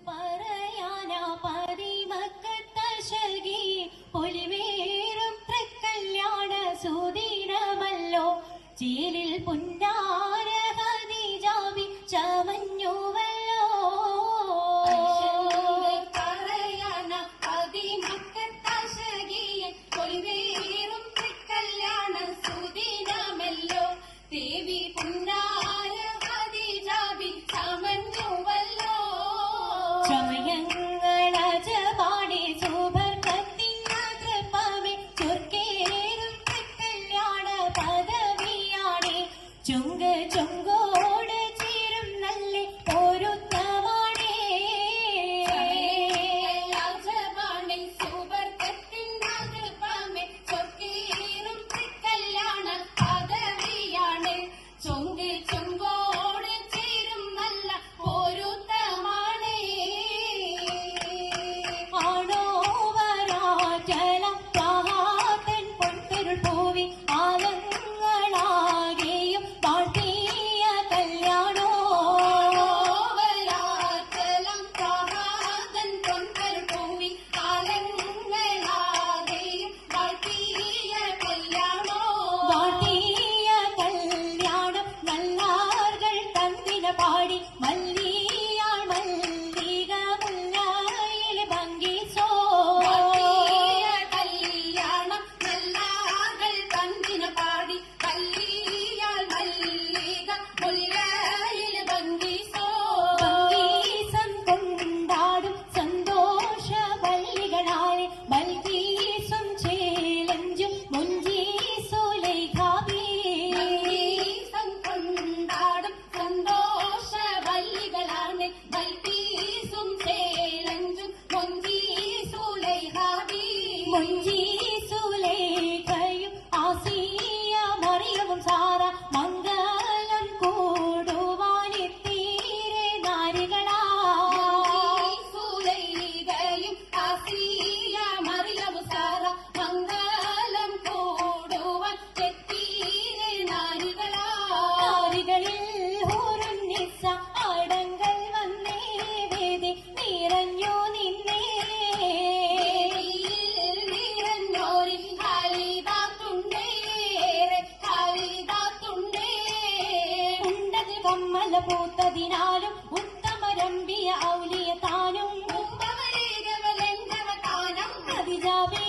പറയാനാ പതിമക്കത്തശകി പൊലിവേറും തൃക്കല്യാണ സുദിനമല്ലോ ചേലിൽ പുന്നാര ഹദീജാബി ചമഞ്ഞുവല്ലോ പറയാനാ പതിമക്കത്തശകി പൊലിവേറും തൃക്കല്യാണ സുദിനമല്ലോ ദേവി പുന്നാര ഹദീജാബി ചമഞ്ഞുവല്ലോ ചമയങ്ങളജപാടി സുബർക്കത്തിനകൃപമേ ചൊർക്കേറും കല്യാണ പദവിയാണേ ചുങ്ക് ചുങ്കോട് ചേരും നല്ല പൊരുത്തമാണേ രാജപാണി സുബർക്കത്തിനകൃപമേ ചൊർക്കേറും കല്യാണ പദവിയാണേ ചുങ്ക് ചുങ്കോട് ചേരും നല്ല പൊരുത്തമാണേ ആണോവരാജലം പ്രാതൻ പൊൻപൊരുൾ പൂവി ആലങ്ങളാകെയും പാട്ടിയ കല്യാണോ വരാജലം പ്രാതൻ പൊൻപൊരുൾ പൂവി ആലങ്ങളാകെയും പാട്ടിയ കല്യാണോ പാട്ടിയ കല്യാണം നല്ലാർകൾ തന്നിന പാടി മല്ലിയാൾ മല്ലിക മുല്ലയിൽ ഭംഗിസോ കല്യാണം നല്ലാർകൾ തന്നിന പാടി മല്ലിയാൾ മല്ലിക മുല്ലയിൽ ഭംഗിസോ ഭംഗീസം കൊണ്ടാടും സന്തോഷ വല്ലികളാലെ ബൽകീസും ചേലഞ്ചും മുഞ്ചീസുലൈഖാബി ഭംഗീസം കൊണ്ടാടും സന്തോഷ വല്ലികളാണ് ബൽകീസും ചേലഞ്ചും മുഞ്ചീസുലൈഖാബി മുഞ്ചീസുലൈഖയും ആസിയ മറിയവും സാറ മംഗളം കൂടുവാനെത്തീരെ നാരികളാ സുലൈഖയും ആസിയ മറിയവും സാറ മംഗളം കൂടുവാൻ എത്തീരെ നാരികളാ നാരികളിൽ ഹൂറുന്നിസ അടങ്കൽ വന്നേ വേദി നിറഞ്ഞു നിന്നേ നിറഞ്ഞോരിൽ ഹരിതാത്തുണ്ടേറെ ഹരിതാത്തുണ്ടേ ഉണ്ടത് കമ്മല പൂത്തതിനാലും ഉത്തമരമ്പിയ ഔലിയ താനും ഹദിജാബേ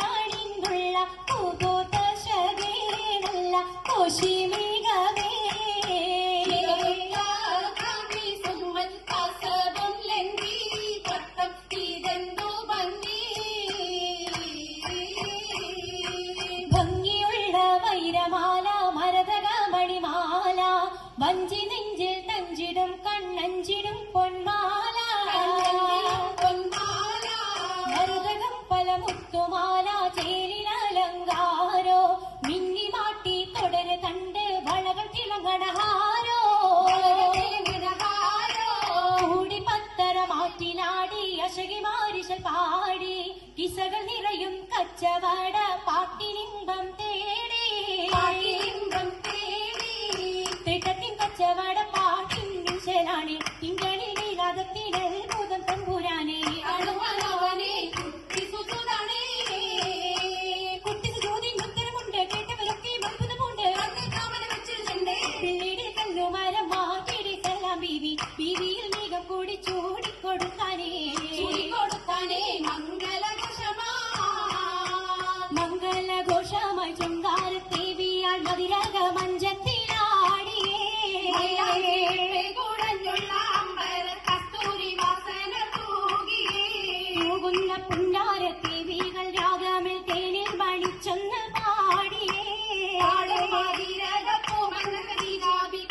അണിന്തുള്ള പൂതോത്ത ശകേനല്ല കോശിമികവേ ഭംഗിയുള്ള വൈരമാല മരതക മണിമാല വഞ്ചി നെഞ്ചിൽ തഞ്ചിടും കണ്ണഞ്ചിടും പൊന്മാല മരതകം പല മുത്തുമാല ചേലിനലങ്കാരോ മിന്നി മാട്ടി തുടര് തണ്ട് വളകൾ തിളങ്ങണഹാരോ കൂടി പത്തര മാറ്റിലാടി അശകി മാരിശൽ പാടി കിസകൾ നിറയും കച്ചവട പാട്ടിനിമ്പം തേടി തിട്ടത്തിൻ കച്ചവട പാട്ടിൻ ശരാണി തിങ്കളിൽ വിരാതത്തിന് ഭൂതം തമ്പുരാനെ അണുവനവനെ കുട്ടിസുതാണേ കുട്ടിസുതോതിൻ ഉത്തരമുണ്ട് കേട്ടവരൊക്കെ അത്ഭുതമുണ്ട് പിന്നീട് കല്ലുമരം മാറ്റിടി സലാം ബീവി ബീവിയിൽ മികം കൂടി ചൂടിക്കൊടുത്താനേ മംഗളഘോഷമായി ചുങ്കാരത്തേവിയാൾ മതിരക മഞ്ചത്തിലാടിയേ പോകുന്ന പുന്നാരത്തേവികൾ രാഗമിൽ തേനിൽ മണിച്ചൊന്ന് പാടിയേ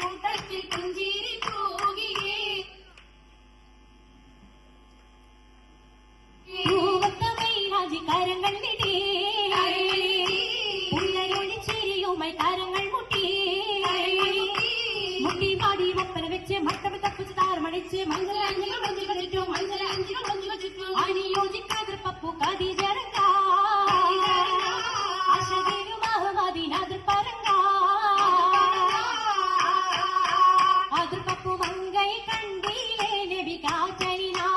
കൂട്ടത്തിൽ പുഞ്ചിരി പോകിയേ കരങ്ങൾ വിടേ ഉള്ളൊരു ചിരിയുമായി കരങ്ങൾ മുട്ടി മുട്ടി പാടി ഒപ്പന വെച്ച് മട്ടം തപ്പിച്ച് താർമണിച്ച് അനുയോജിക്കാതെ പപ്പു കതിജറങ്ക അശകരുമാഹവാദിനാതിർ പറങ്ക അതിർ പപ്പു മങ്കൈ കണ്ടില്ലേ നബി കാച്ചലിനാ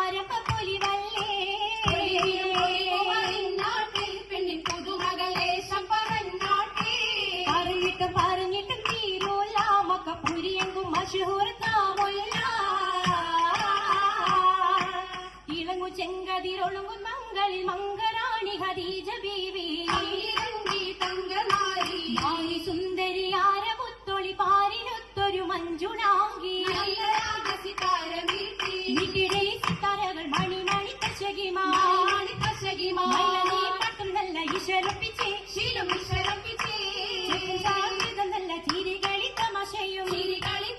കതിരൊളുങ്ങും മങ്ങളിൽ മംഗറാണി ഖദീജ ബീവി തങ്കനാരി ആയി സുന്ദരിയാര മുത്തൊളി പാരിനൊത്തൊരു മഞ്ജുളാങ്കി സിതാരമീട്ടി വീട്ടിടെ സിത്താരകൾ മണിമണി കശകിമാ കശകിമാനി പട്ടും നല്ല ഈശ്വരപ്പിച്ചേ ശീലം വിശ്വരപ്പിച്ചേ നല്ല ചിരികളി തമാശയും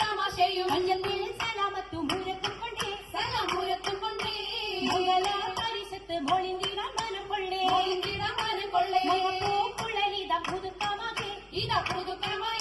തമാശയും പഞ്ചത്തിൽ സലാമത്തു മൂലത്തും കൊണ്ടേ സലാമൂരത്തും കൊണ്ടേ മുതല പരിസത്ത് മോളിന്തിടാൻ മനം കൊള്ളേ മനം കൊള്ളേ പൂക്കുഴലിത പുതുക്കമാകെ ഇത പുതുക്കമായി